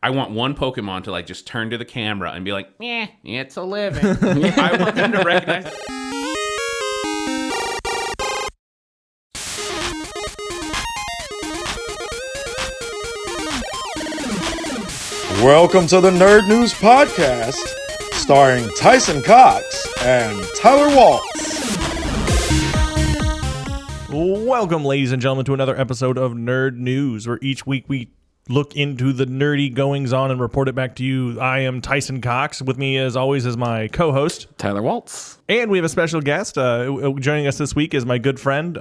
I want one Pokemon to like just turn to the camera and be like, "Yeah, it's a living." I want them to recognize. Welcome to the Nerd News Podcast, starring Tyson Cox and Tyler Waltz. Welcome, ladies and gentlemen, to another episode of Nerd News, where each week we look into the nerdy goings-on and report it back to you. I am Tyson Cox. With me, as always, is my co-host, Tyler Waltz. And we have a special guest. Joining us this week is my good friend,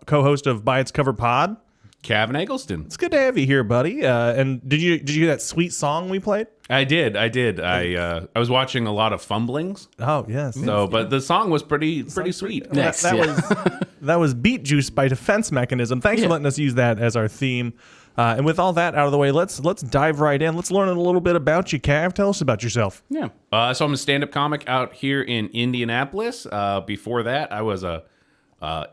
co-host of By Its Cover Pod, Cavin Eggleston. It's good to have you here, buddy. And did you hear that sweet song we played? I did. I was watching a lot of fumblings. Oh, yes. So, but the song was pretty sweet. Nice. That was Beat Juice by Defense Mechanism. Thanks for letting us use that as our theme. And with all that out of the way, let's dive right in. Let's learn a little bit about you, Cav. Tell us about yourself. Yeah. So I'm a stand-up comic out here in Indianapolis. Before that, I was a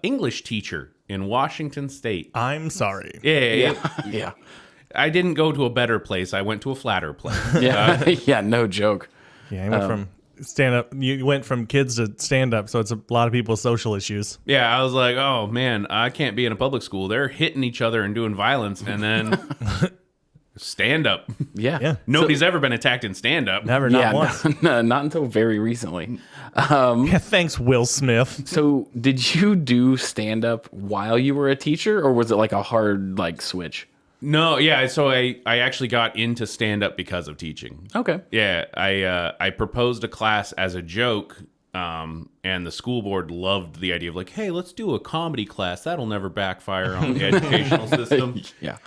English teacher in Washington State. I'm sorry. Yeah. I didn't go to a better place. I went to a flatter place. Yeah. Yeah. No joke. Yeah, you went from stand-up. You went from kids to stand-up, so it's a lot of people's social issues. Yeah, I was like, oh man, I can't be in a public school. They're hitting each other and doing violence, and then stand-up. Yeah. Nobody's ever been attacked in stand-up. Never, not once. No, not until very recently. Yeah, thanks, Will Smith. So did you do stand-up while you were a teacher, or was it like a hard switch? No, yeah. So I actually got into stand-up because of teaching. Okay. Yeah, I proposed a class as a joke, and the school board loved the idea of like, hey, let's do a comedy class. That'll never backfire on the educational system. Yeah.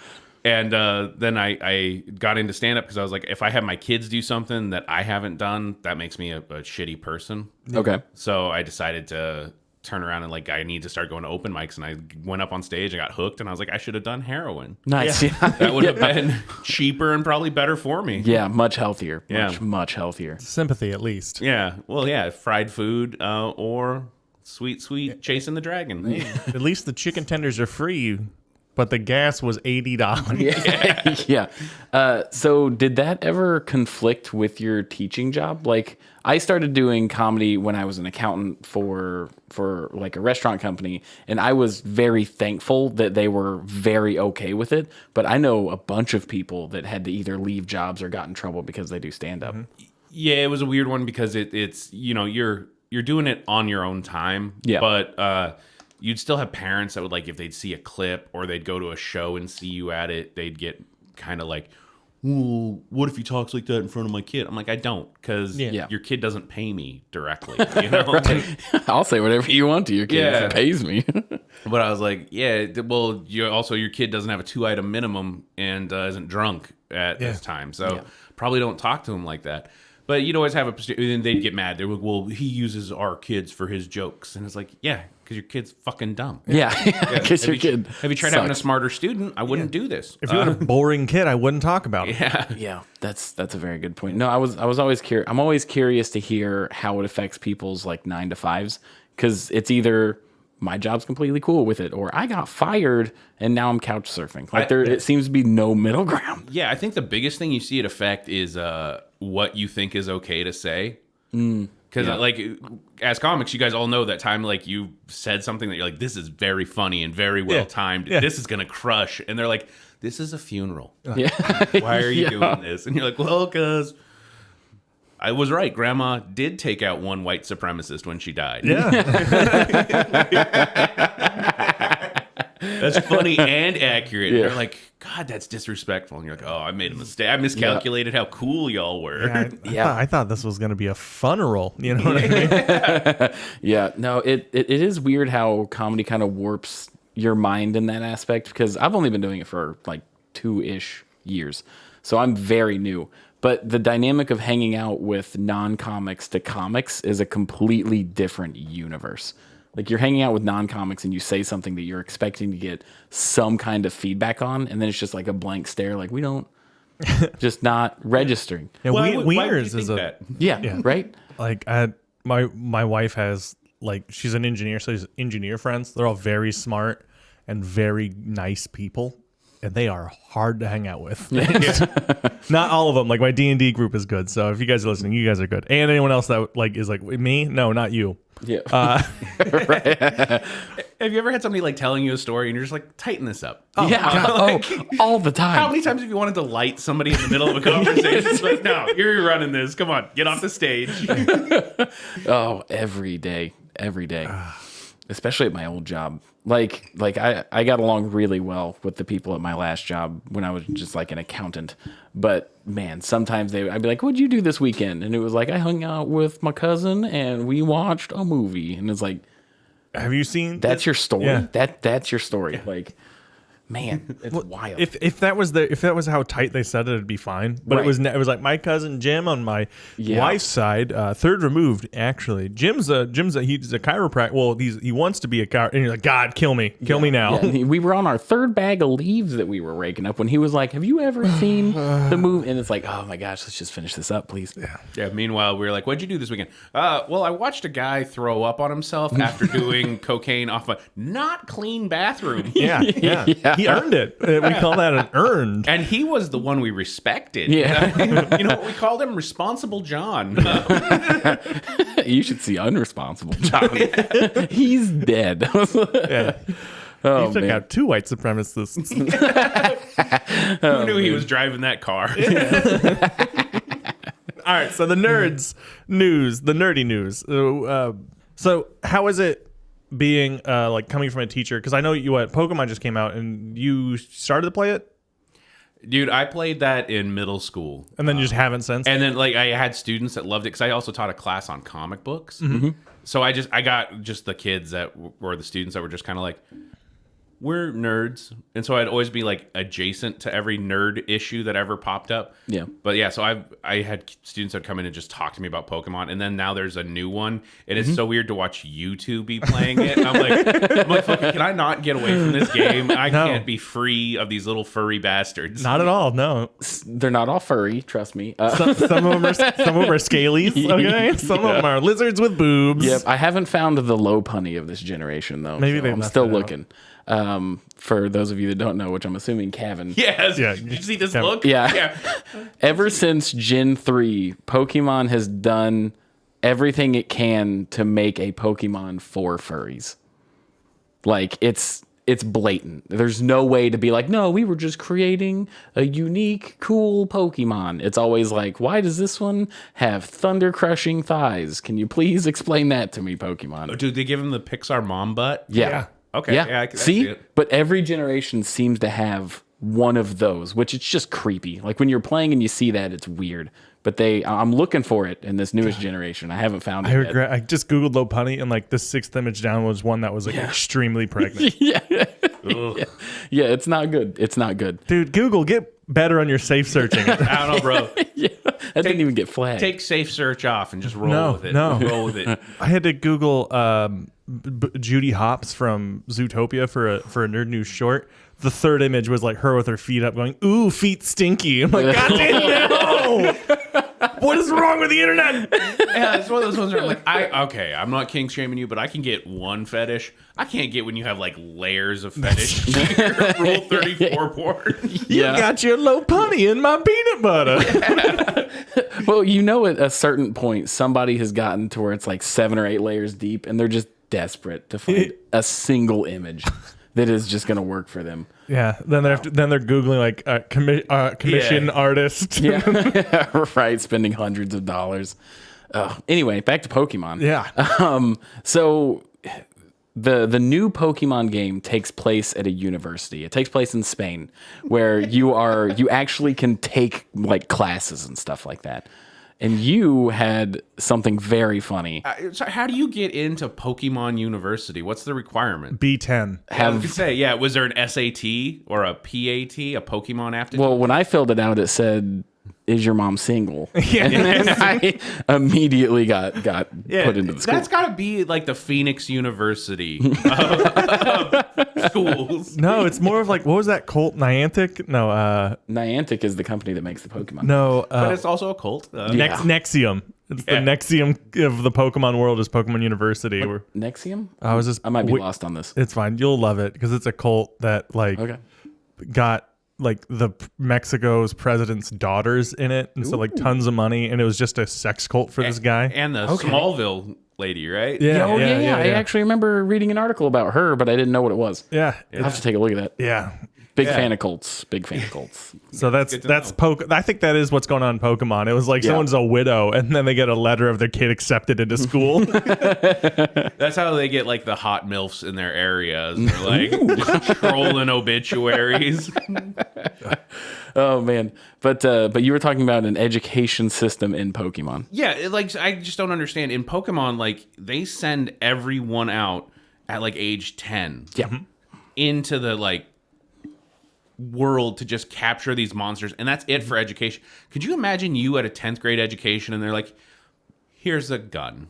And then I got into stand-up because I was like, if I have my kids do something that I haven't done, that makes me a shitty person. Okay. So I decided to turn around and like, I need to start going to open mics. And I went up on stage, I got hooked, and I was like, I should have done heroin. Nice. Yeah. That would have been cheaper and probably better for me. Yeah. Much healthier. Yeah. Much healthier. Sympathy, at least. Yeah. Well, yeah. Fried food or sweet chasing the dragon. At least the chicken tenders are free, but the gas was $80. Yeah. So did that ever conflict with your teaching job? Like, I started doing comedy when I was an accountant for like a restaurant company, and I was very thankful that they were very okay with it. But I know a bunch of people that had to either leave jobs or got in trouble because they do stand up. Mm-hmm. Yeah, it was a weird one because it's you're doing it on your own time. Yeah. But you'd still have parents that would like, if they'd see a clip or they'd go to a show and see you at it, they'd get kind of like, well, what if he talks like that in front of my kid? I'm like, I don't, because your kid doesn't pay me directly. You know? I'll say whatever you want to your kid if it pays me. But I was like, yeah, well, your kid doesn't have a 2-item minimum and isn't drunk at this time. So probably don't talk to him like that. But you'd always have and they'd get mad. They were, well, he uses our kids for his jokes. And it's like, yeah, because your kid's fucking dumb. Yeah, because your kid Have you tried having a smarter student? I wouldn't do this. If you had a boring kid, I wouldn't talk about it. Yeah, that's a very good point. No, I was always curious. I'm always curious to hear how it affects people's like 9 to 5s, because it's either my job's completely cool with it, or I got fired and now I'm couch surfing. Like it seems to be no middle ground. Yeah, I think the biggest thing you see it affect is what you think is okay to say. Because like as comics, you guys all know that time like you said something that you're like, this is very funny and very well timed. Yeah. This is gonna crush, and they're like, this is a funeral. Yeah. Why are you doing this? And you're like, well, because I was right. Grandma did take out one white supremacist when she died. Yeah. That's funny and accurate. Yeah. They're like, God, that's disrespectful. And you're like, oh, I made a mistake. I miscalculated how cool y'all were. I thought this was going to be a funeral. You know what I mean? Yeah. No, it is weird how comedy kind of warps your mind in that aspect, because I've only been doing it for like 2-ish years. So I'm very new. But the dynamic of hanging out with non-comics to comics is a completely different universe. Like, you're hanging out with non-comics and you say something that you're expecting to get some kind of feedback on, and then it's just like a blank stare, like, we don't, just not registering. Yeah, why would Wieners you is think a that? Yeah, right? like my wife has, like, she's an engineer, so she's engineer friends. They're all very smart and very nice people. and they are hard to hang out with. Not all of them. Like my D&D group is good. So if you guys are listening, you guys are good. And anyone else that like is like me, no, not you. Yeah. Have you ever had somebody like telling you a story and you're just like, tighten this up? All the time. How many times have you wanted to light somebody in the middle of a conversation? It's like, no, you're running this. Come on, get off the stage. Oh, every day. Especially at my old job. Like I got along really well with the people at my last job when I was just like an accountant. But man, sometimes I'd be like, "What'd you do this weekend?" And it was like, "I hung out with my cousin and we watched a movie." And it's like, have you seen? That's your story. Yeah. That's your story. Yeah. Like, man, it's wild. If that was how tight they said it, it'd be fine. But Right. it was like my cousin Jim on my wife's side, third removed. Actually, he's a chiropractor. Well, he wants to be a chiropractor, and you're like, God, kill me now. Yeah, we were on our third bag of leaves that we were raking up when he was like, "Have you ever seen the movie?" And it's like, "Oh my gosh, let's just finish this up, please." Yeah. Meanwhile, we were like, "What'd you do this weekend?" Well, I watched a guy throw up on himself after doing cocaine off a not clean bathroom. Yeah. He earned it. We call that an earned. And he was the one we respected. Yeah. You know what we called him? Responsible John. You should see unresponsible John. He's dead. Yeah. Oh, He took man. out 2 white supremacists. Who knew he was driving that car? All right, so the nerds news, the nerdy news. So how is it being like coming from a teacher? Because I know Pokemon just came out and you started to play it, Dude, I played that in middle school. and then you just haven't since. And then like I had students that loved it because I also taught a class on comic books. Mm-hmm. So I got just the kids that were the students that were just kind of like, we're nerds. And so I'd always be like adjacent to every nerd issue that ever popped up. Yeah. But yeah, so I had students that would come in and just talk to me about Pokemon. And then now there's a new one. And it's so weird to watch you two be playing it. And I'm like, fucking, can I not get away from this game? I can't be free of these little furry bastards. Not at all. No, They're not all furry, trust me. some of them are scalies. Okay, some of them are lizards with boobs. Yep, I haven't found the low punny of this generation though. Maybe so they I'm left still it out. looking. For those of you that don't know, which I'm assuming Cavin. Yes. Yeah. Did you see this Yeah. look? Yeah. Ever since Gen 3, Pokemon has done everything it can to make a Pokemon for furries. Like it's blatant. There's no way to be like, no, we were just creating a unique, cool Pokemon. It's always like, why does this one have thunder crushing thighs? Can you please explain that to me, Pokemon? Oh, dude, they give him the Pixar mom butt? Yeah. Okay. Yeah, I can See, see it. but every generation seems to have one of those, which it's just creepy. Like when you're playing and you see that, it's weird. But I'm looking for it in this newest generation. I haven't found it I yet. regret. I just googled low punny, and like the 6th image down was one that was like extremely pregnant. Yeah, it's not good. It's not good. Dude, Google, get better on your safe searching. I don't know, bro. That didn't even get flagged. Take safe search off and just roll with it. Roll with it. I had to Google Judy Hopps from Zootopia for a Nerd News short. The 3rd image was like her with her feet up going, ooh, feet stinky. I'm like, God damn, no! What is wrong with the internet? Yeah, it's one of those ones where I'm like, I'm not king shaming you, but I can get one fetish. I can't get when you have like layers of fetish. Rule 34 porn. You got your low punny in my peanut butter. Well, you know, at a certain point, somebody has gotten to where it's like 7 or 8 layers deep, and they're just desperate to find a single image that is just going to work for them. Yeah, then they're Googling like commission artist. Yeah, right. Spending hundreds of dollars. Anyway, back to Pokemon. Yeah. So the new Pokemon game takes place at a university. It takes place in Spain, where you actually can take like classes and stuff like that. And you had something very funny. So how do you get into Pokemon University? What's the requirement? B10. I was gonna say, was there an SAT or a PAT, a Pokemon aptitude? Well, when I filled it out, it said, "Is your mom single?" Yeah. And I immediately got put into the school. That's got to be like the Phoenix University of schools. No, it's more of like, what was that cult? Niantic? No, Niantic is the company that makes the Pokemon. no. But it's also a cult. Nexium. It's the Nexium of the Pokemon world is Pokemon University. Nexium? I was just I might be lost on this. It's fine. You'll love it because it's a cult that like Okay. got like the Mexico's president's daughters in it, and so like tons of money, and it was just a sex cult for this guy. And the Smallville lady, right? Yeah, I actually remember reading an article about her, but I didn't know what it was. Yeah, I'll have to take a look at that. yeah. Big fan of cults. Big fan of cults. So that's I think that is what's going on in Pokemon. It was like someone's a widow, and then they get a letter of their kid accepted into school. That's how they get like the hot MILFs in their areas. They're like just trolling obituaries. Oh man, but you were talking about an education system in Pokemon. Yeah, I just don't understand. In Pokemon, like they send everyone out at like age 10. Yeah. Into the like world to just capture these monsters, and that's it for education. Could you imagine you at a 10th grade education and they're like, here's a gun?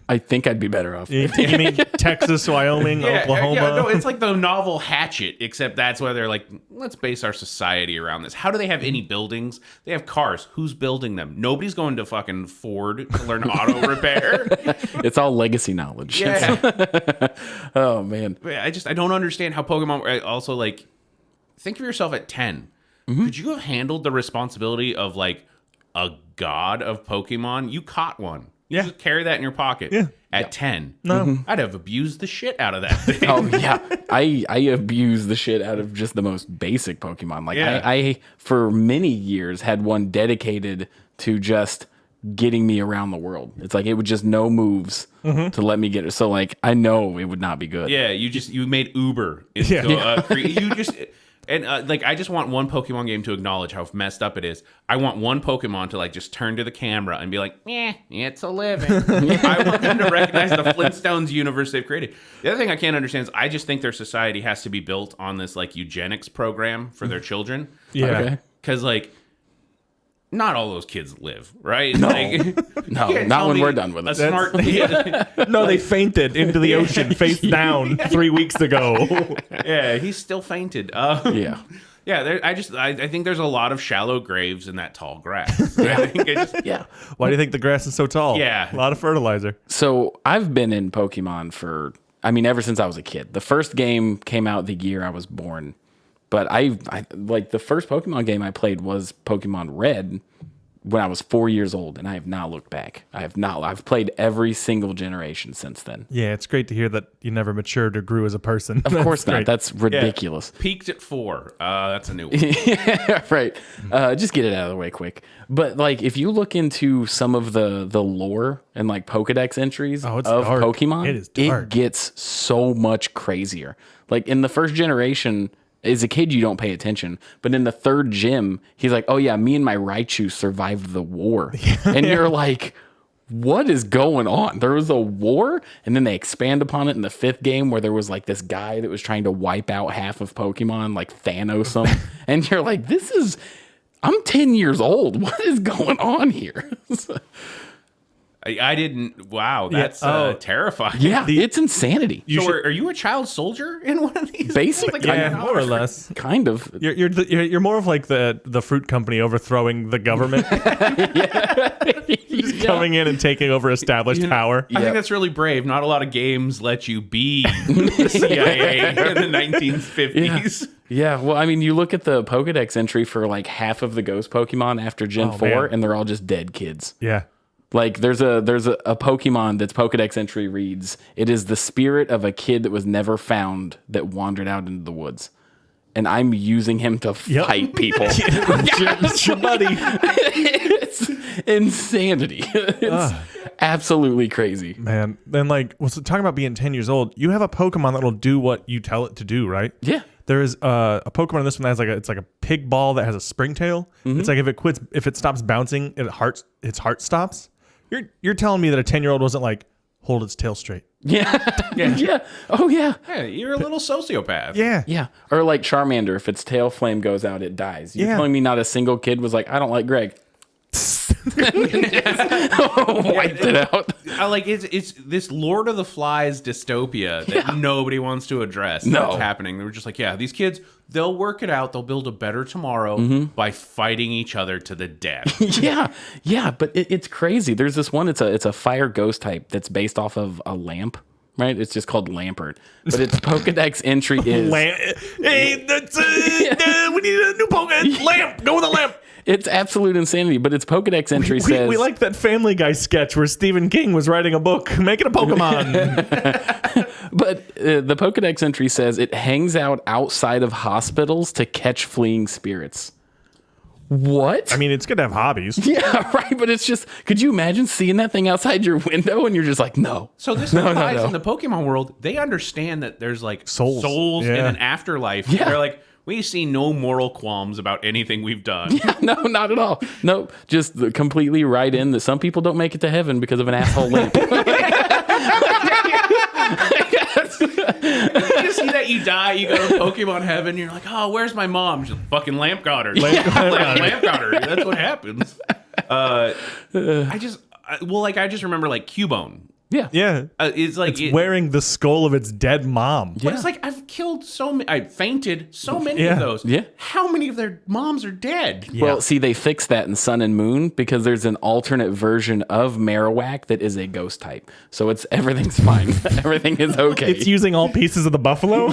I think I'd be better off. You mean Texas, Wyoming, Oklahoma? Yeah, no, it's like the novel Hatchet, except that's where they're like, let's base our society around this. How do they have any buildings? They have cars. Who's building them? Nobody's going to fucking Ford to learn auto repair. It's all legacy knowledge. Yeah. Oh man. I don't understand how Pokemon also like, think of yourself at 10. Could you have handled the responsibility of like a god of Pokemon? You caught one. You just carry that in your pocket. Yeah. At 10. No. I'd have abused the shit out of that thing. Oh yeah, I abuse the shit out of just the most basic Pokemon. Like I for many years had one dedicated to just getting me around the world. It's like it would just know moves to let me get it. So like I know it would not be good. Yeah, you made Uber into you just. And like, I just want one Pokemon game to acknowledge how messed up it is. I want one Pokemon to like just turn to the camera and be like, it's a living. I want them to recognize the Flintstones universe they've created. The other thing I can't understand is I just think their society has to be built on this like eugenics program for their children. Yeah. Because like, not all those kids live, right? No, like, no, not when we're done with a it. smart No, they fainted into the ocean face down 3 weeks ago. Yeah, he's still fainted. Yeah. Yeah, I think there's a lot of shallow graves in that tall grass. I think Why do you think the grass is so tall? Yeah. A lot of fertilizer. So I've been in Pokemon ever since I was a kid. The first game came out the year I was born. But I like the first Pokemon game I played was Pokemon Red when I was 4 years old, and I have not looked back. I've played every single generation since then. Yeah, it's great to hear that you never matured or grew as a person. Of course not. Great. That's ridiculous. Yeah, peaked at 4. That's a new one. Yeah, right. Just get it out of the way quick. But like, if you look into some of the lore and like Pokedex entries of dark. Pokemon, It is dark. it gets so much crazier. Like in the first generation, as a kid, you don't pay attention. But in the third gym, he's like, oh yeah, me and my Raichu survived the war. And you're like, what is going on? There was a war? And then they expand upon it in the fifth game where there was like this guy that was trying to wipe out half of Pokemon, like Thanos them. And you're like, I'm 10 years old. What is going on here? I didn't. Wow, that's terrifying. Yeah, it's insanity. Are you a child soldier in one of these? Basically, Yeah, more or less. kind of. You're more of like the fruit company overthrowing the government. Just coming in and taking over established power. I think that's really brave. Not a lot of games let you be the CIA in the 1950s. Yeah, well, I mean, you look at the Pokedex entry for like half of the Ghost Pokemon after Gen 4, man. and they're all just dead kids. Yeah. Like there's a Pokemon that's Pokedex entry reads, it is the spirit of a kid that was never found that wandered out into the woods. And I'm using him to fight people. It's your buddy. It's insanity. It's absolutely crazy. Man, then like, talking about being 10 years old, you have a Pokemon that'll do what you tell it to do, right? Yeah. There is a Pokemon in this one that has it's like a pig ball that has a spring tail. It's like if it stops bouncing, its heart stops. You're telling me that a 10-year-old wasn't like, hold its tail straight. Yeah. Oh yeah. Yeah, you're a little sociopath. Yeah. Yeah. Or like Charmander, if its tail flame goes out, it dies. You're telling me not a single kid was like, I don't like Greg. Wiped it out. It's this Lord of the Flies dystopia that nobody wants to address. No. That's happening. They were just like, yeah, these kids, they'll work it out. They'll build a better tomorrow by fighting each other to the death. Yeah, but it's crazy. There's this one. It's a fire ghost type that's based off of a lamp. right? It's just called Lampert. But its Pokedex entry is... Hey, that's, we need a new Pokemon. Lamp. Go with a lamp. It's absolute insanity, but its Pokedex entry says... We like that Family Guy sketch where Stephen King was writing a book. Make it a Pokemon. But the Pokedex entry says it hangs out outside of hospitals to catch fleeing spirits. What? I mean, it's good to have hobbies. Yeah, right. But it's just, could you imagine seeing that thing outside your window and you're just like, no. So this applies in the Pokemon world. They understand that there's like souls Yeah. in an afterlife. Yeah. They're like, we see no moral qualms about anything we've done. Yeah, no, not at all. Nope. Just completely right in that some people don't make it to heaven because of an asshole lamp. You just see that you die, you go to Pokemon heaven, you're like, oh, where's my mom? She's like, fucking lamp got her. Lamp got her. That's what happens. I just remember like Cubone. Yeah. Yeah. It's like It's wearing the skull of its dead mom. But it's like I've killed I fainted so many Yeah. of those. Yeah. How many of their moms are dead? Well, see, they fixed that in Sun and Moon because there's an alternate version of Marowak that is a ghost type. So everything's fine. Everything is okay. It's using all pieces of the buffalo.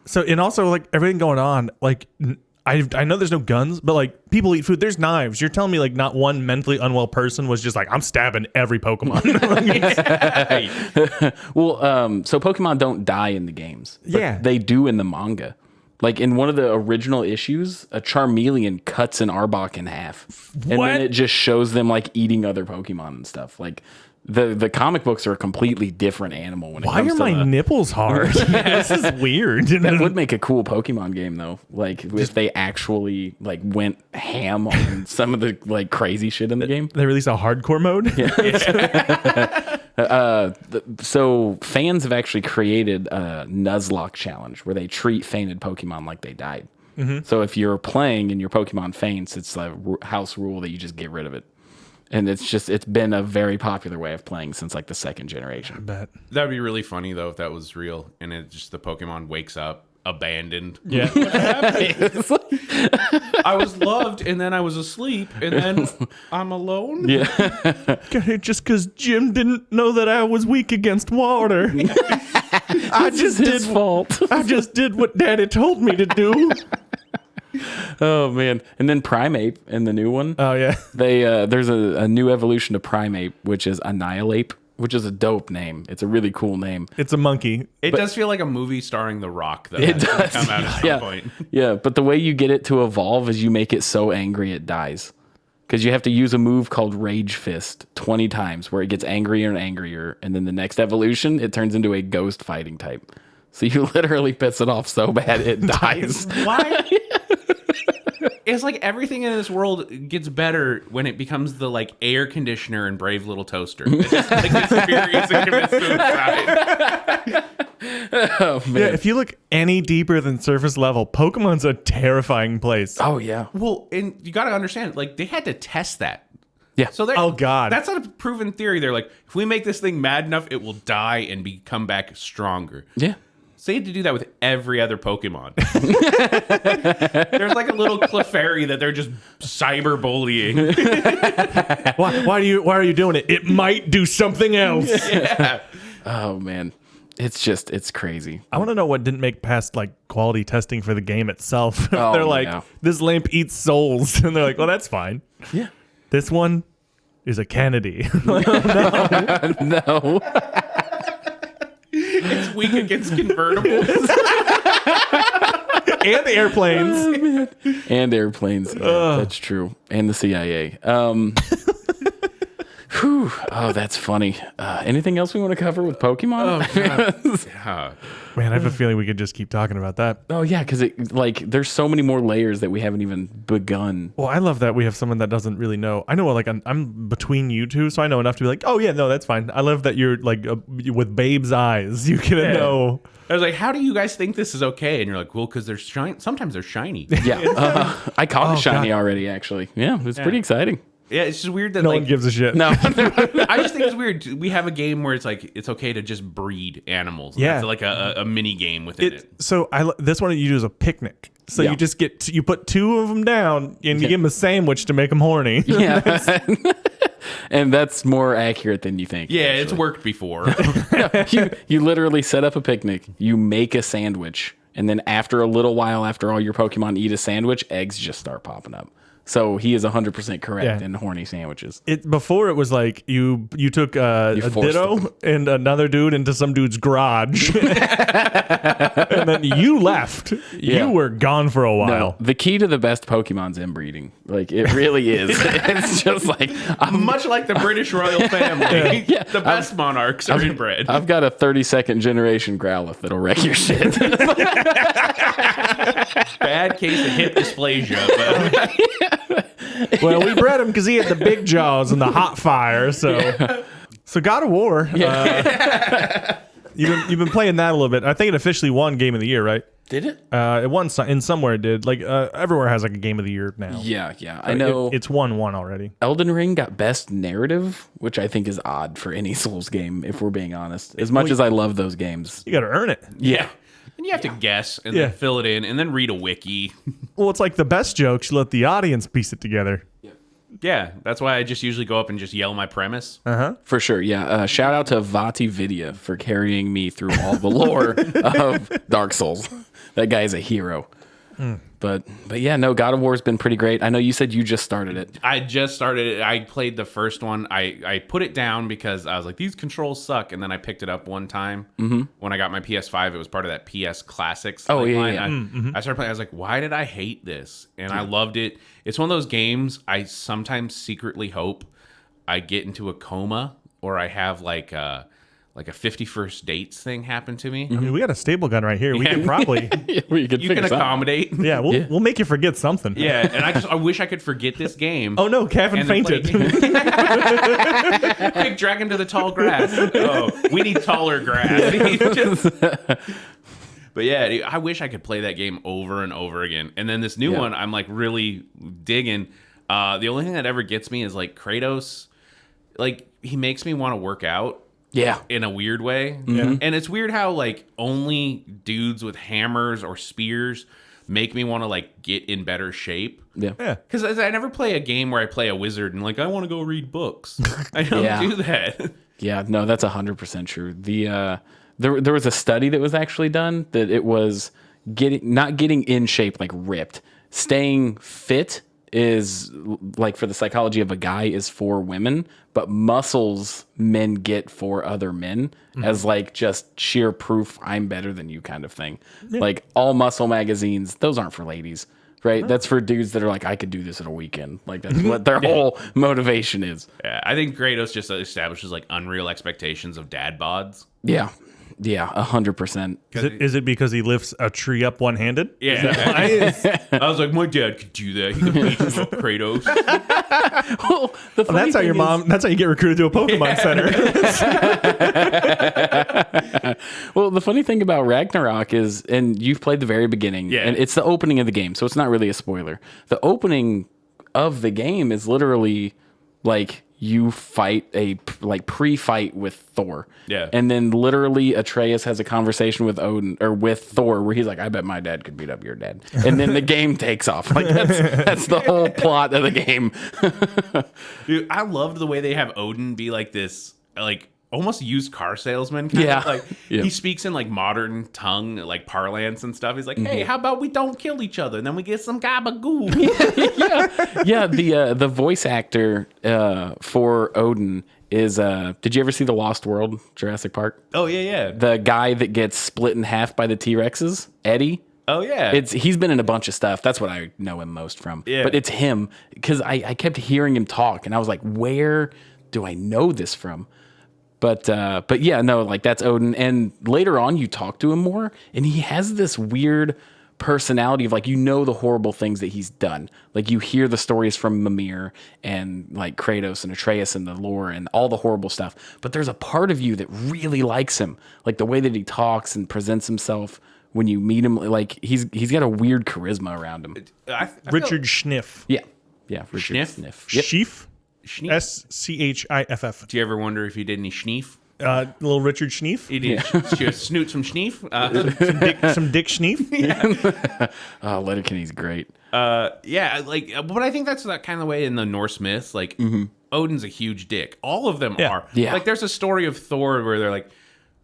So, and also like everything going on, like I know there's no guns, but like people eat food. There's knives. You're telling me like not one mentally unwell person was just like, I'm stabbing every Pokemon. Well, so Pokemon don't die in the games. But Yeah. they do in the manga. Like in one of the original issues, a Charmeleon cuts an Arbok in half. And What? then it just shows them like eating other Pokemon and stuff. Like the comic books are a completely different animal when it Why comes are to my nipples hard? This is weird. That would make a cool Pokemon game though. Like if they actually like went ham on some of the like crazy shit in the game. They released a hardcore mode. So fans have actually created a Nuzlocke challenge where they treat fainted Pokemon like they died. So if you're playing and your Pokemon faints, it's a house rule that you just get rid of it. And it's been a very popular way of playing since like the second generation. Bet. That would be really funny though if that was real and it just the Pokemon wakes up abandoned. Yeah. I was loved and then I was asleep and then I'm alone. Yeah. Just because Jim didn't know that I was weak against water. I just His fault. I just did what Daddy told me to do. Oh man. And then Primeape in the new one. Oh yeah. There's a new evolution of Primeape, which is Annihilate, which is a dope name. It's a really cool name. It's a monkey. It does feel like a movie starring The Rock though. It That does. come out at some point. Yeah, but the way you get it to evolve is you make it so angry it dies. Because you have to use a move called Rage Fist 20 times where it gets angrier and angrier. And then the next evolution, it turns into a ghost fighting type. So you literally piss it off so bad it dies. Why? It's like everything in this world gets better when it becomes the like air conditioner and Brave Little Toaster. It just like gets furious and commits suicide. Oh, man. Yeah, if you look any deeper than surface level, Pokemon's a terrifying place. Oh, yeah. Well, and you got to understand, like they had to test that. Yeah. So they're- Oh, God. that's not a proven theory. They're like, if we make this thing mad enough, it will die and come back stronger. Yeah. So they had to do that with every other Pokemon. There's like a little Clefairy that they're just cyberbullying. Why are you doing it? It might do something else. Oh, man. It's crazy. I want to know what didn't make past like quality testing for the game itself. Oh, They're like, yeah. this lamp eats souls, and they're like, well, that's fine. Yeah. This one is a Kennedy. No. It's weak against convertibles. And airplanes. And airplanes. Yeah, that's true. And the CIA. Whew. Oh, that's funny. Anything else we want to cover with Pokemon? Yeah. Man, I have a feeling we could just keep talking about that. Oh, yeah, because there's so many more layers that we haven't even begun. Well, I love that we have someone that doesn't really know. I know, like, I'm between you two, so I know enough to be like, oh, yeah, no, that's fine. I love that you're, like, with Babe's eyes. You can know. I was like, how do you guys think this is okay? And you're like, well, because they're sometimes they're shiny. Yeah. I caught a shiny God. already, actually. Yeah, it's pretty exciting. Yeah, it's just weird that No like one gives a shit. No. I just think it's weird. We have a game where it's like it's okay to just breed animals. And Yeah. that's like a mini game within it. So this one you do as a picnic. So Yeah. you just you put 2 of them down and you give them a sandwich to make them horny. Yeah. And that's more accurate than you think. Yeah, actually. it's worked before. You literally set up a picnic, you make a sandwich, and then after a little while, after all your Pokemon eat a sandwich, eggs just start popping up. So he is 100% correct Yeah. in horny sandwiches. Before it was like you took a forced Ditto and another dude into some dude's garage, and then you left. Yeah. You were gone for a while. No, the key to the best Pokemon's inbreeding. Like, it really is. It's just like, Much like the British royal family, the best monarchs are inbred. I've got a 32nd generation Growlithe that'll wreck your shit. Bad case of hip dysplasia, but Well, we bred him because he had the big jaws and the hot fire. So God of War. You've been playing that a little bit. I think it officially won Game of the Year, right? Did it? It won in somewhere. It did. Like everywhere has like a Game of the Year now. Yeah. I know. It's won one already. Elden Ring got best narrative, which I think is odd for any Souls game, if we're being honest. As much as I love those games. You got to earn it. yeah. And you have to guess and Yeah. then fill it in and then read a wiki. Well, it's like the best jokes. You let the audience piece it together. Yeah, that's why I just usually go up and just yell my premise. For sure, yeah. Shout out to Vati Vidya for carrying me through all the lore of Dark Souls. That guy is a hero. But yeah, no, God of War has been pretty great. I know you said you just started it. I just started it. I played the first one. I put it down because I was like, these controls suck. And then I picked it up one time. When I got my PS5, it was part of that PS Classics. Oh, yeah, line. yeah. I started playing. I was like, why did I hate this? And I loved it. It's one of those games I sometimes secretly hope I get into a coma or I have like a 51st dates thing happen to me. I mean, we got a stable gun right here. We could probably, You can You can accommodate. yeah, we'll make you forget something. Yeah, and I wish I could forget this game. Oh no, Cavin and then play fainted. a game. Quick, drag him to the tall grass. Oh, we need taller grass. But yeah, I wish I could play that game over and over again. And then this new one, I'm like really digging. The only thing that ever gets me is like Kratos. Like he makes me want to work out. Yeah. In a weird way. And it's weird how like only dudes with hammers or spears make me want to like get in better shape. Yeah. Because I never play a game where I play a wizard and like I want to go read books. I don't Yeah. do that. Yeah, no, that's 100% true. There was a study that was actually done that it was not getting in shape, like ripped. Staying fit is like for the psychology of a guy is for women, but muscles men get for other men as like just sheer proof I'm better than you kind of thing. Like all muscle magazines, those aren't for ladies, right? That's for dudes that are like, I could do this at a weekend. Like that's what their whole motivation is. Yeah, I think Kratos just establishes like unreal expectations of dad bods. Yeah. Yeah, 100%. Is it because he lifts a tree up one-handed? Yeah. I was like, my dad could do that. He could beat Kratos. Well, the funny That's how your thing mom. That's how you get recruited to a Pokemon center. Well, the funny thing about Ragnarok is, and you've played the very beginning, and it's the opening of the game, so it's not really a spoiler. The opening of the game is literally like you fight a like pre-fight with Thor. Yeah. And then literally Atreus has a conversation with Odin or with Thor where he's like, I bet my dad could beat up your dad. And then the game takes off. Like that's the whole plot of the game. Dude, I loved the way they have Odin be like this, like almost used car salesman. Kind Yeah. of. Like he speaks in like modern tongue, like parlance and stuff. He's like, hey, how about we don't kill each other and then we get some gabagool. Yeah, the voice actor for Odin is did you ever see The Lost World, Jurassic Park? Oh yeah. The guy that gets split in half by the T-Rexes, Eddie. Oh yeah. He's been in a bunch of stuff. That's what I know him most from. Yeah. But it's him because I kept hearing him talk and I was like, where do I know this from? But yeah, no, like that's Odin. And later on, you talk to him more, and he has this weird personality of like, you know, the horrible things that he's done. Like you hear the stories from Mimir and like Kratos and Atreus and the lore and all the horrible stuff. But there's a part of you that really likes him, like the way that he talks and presents himself when you meet him. Like he's got a weird charisma around him. I Richard Schniff. Yeah, Richard Schniff? Sniff. Yep. Sheaf. Schnief. Schiff. Do you ever wonder if he did any schneef? Little Richard Schneef. He did snoots from Schneef. Some Dick Schneef. Oh, Letterkenny's great. Yeah, like, but I think that's that kind of way in the Norse myths. Like, Odin's a huge dick. All of them are. Yeah. Like, there's a story of Thor where they're like,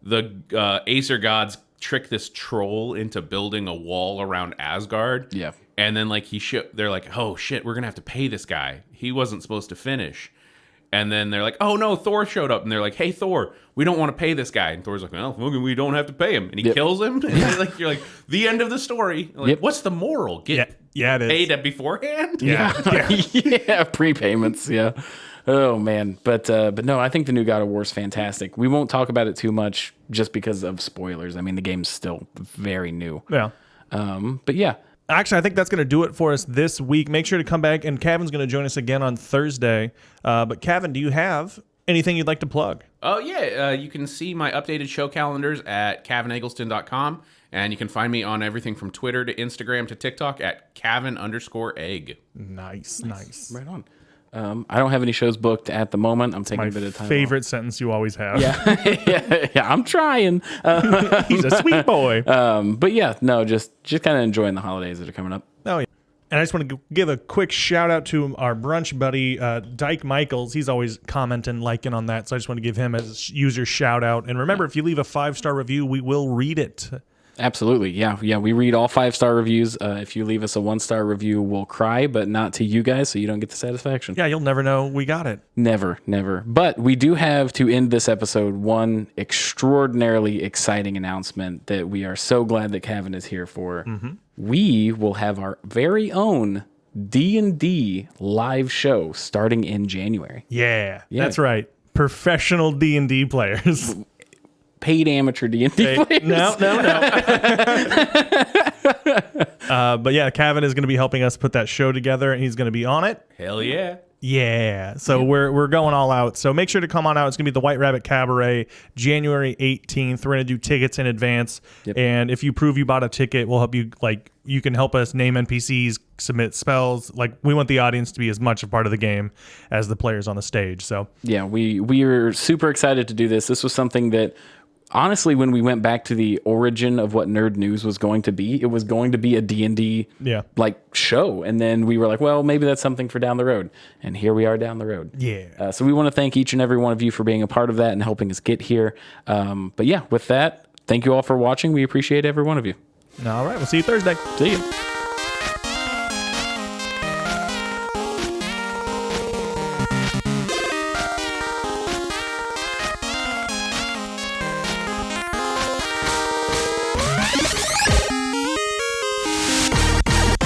the Aesir gods trick this troll into building a wall around Asgard. Yeah. And then, like, they're like, oh, shit, we're going to have to pay this guy. He wasn't supposed to finish. And then they're like, oh, no, Thor showed up. And they're like, hey, Thor, we don't want to pay this guy. And Thor's like, well, we don't have to pay him. And he kills him. And you're like, the end of the story. Like, what's the moral? Get it is. paid beforehand? Yeah. Yeah, prepayments. Yeah. Oh man, but no, I think the new God of War is fantastic. We won't talk about it too much just because of spoilers. I mean, the game's still very new. Yeah. But yeah. Actually, I think that's going to do it for us this week. Make sure to come back, and Cavin's going to join us again on Thursday. But Cavin, do you have anything you'd like to plug? Oh, yeah. You can see my updated show calendars at cavineggleston.com, and you can find me on everything from Twitter to Instagram to TikTok at Cavin_egg. Nice. Right on. I don't have any shows booked at the moment. I'm taking a bit of time. Favorite sentence you always have. Yeah, I'm trying. He's a sweet boy. But yeah, no, just kind of enjoying the holidays that are coming up. Oh, yeah. And I just want to give a quick shout out to our brunch buddy, Dyke Michaels. He's always commenting, liking on that. So I just want to give him a user shout out. And remember, if you leave a 5-star review, we will read it. Absolutely. Yeah. We read all 5-star reviews. If you leave us a 1-star review, we'll cry, but not to you guys, so you don't get the satisfaction. Yeah, you'll never know we got it. Never. But we do have, to end this episode, one extraordinarily exciting announcement that we are so glad that Cavin is here for. Mm-hmm. We will have our very own D&D live show starting in January. Yeah. That's right. Professional D&D players. Paid amateur D&D players. No. But yeah, Cavin is going to be helping us put that show together, and he's going to be on it. Hell yeah. Yeah. So we're going all out. So make sure to come on out. It's going to be the White Rabbit Cabaret, January 18th. We're going to do tickets in advance. Yep. And if you prove you bought a ticket, we'll help you. Like, you can help us name NPCs, submit spells. Like, we want the audience to be as much a part of the game as the players on the stage. So yeah, we are super excited to do this. This was something that, honestly, when we went back to the origin of what Nerd News was going to be, it was going to be a D&D like show. And then we were like, well, maybe that's something for down the road. And here we are down the road. Yeah. So we want to thank each and every one of you for being a part of that and helping us get here. But yeah, with that, thank you all for watching. We appreciate every one of you. All right. We'll see you Thursday. See you.